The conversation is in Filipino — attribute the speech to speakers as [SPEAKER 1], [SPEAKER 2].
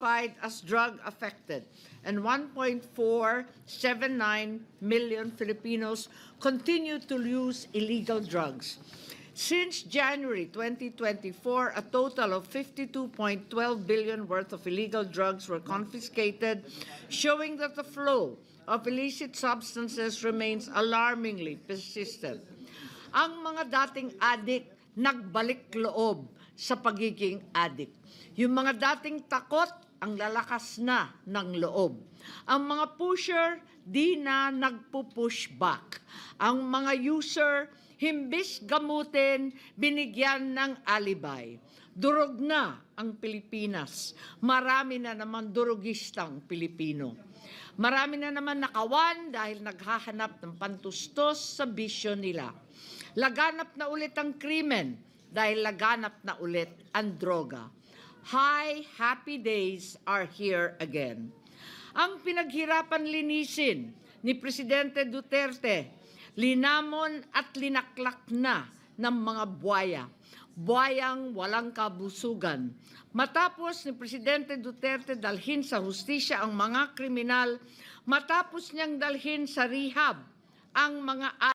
[SPEAKER 1] as drug affected, and 1.479 million Filipinos continue to use illegal drugs. Since January 2024, a total of 52.12 billion worth of illegal drugs were confiscated, showing that the flow of illicit substances remains alarmingly persistent. Ang mga dating adik nagbalik loob sa pagiging adik. Yung mga dating takot, ang lalakas na ng loob. Ang mga pusher, di na nagpo-push back. Ang mga user, himbis gamutin, binigyan ng alibay. Durog na ang Pilipinas. Marami na naman durugistang Pilipino. Marami na naman nakawan dahil naghahanap ng pantustos sa bisyo nila. Laganap na ulit ang krimen dahil laganap na ulit ang droga. Happy days are here again. Ang pinaghirapan linisin ni Presidente Duterte, linamon at linaklak na ng mga buwaya. Buwayang walang kabusugan. Matapos ni Presidente Duterte dalhin sa hustisya ang mga kriminal, matapos niyang dalhin sa rehab ang mga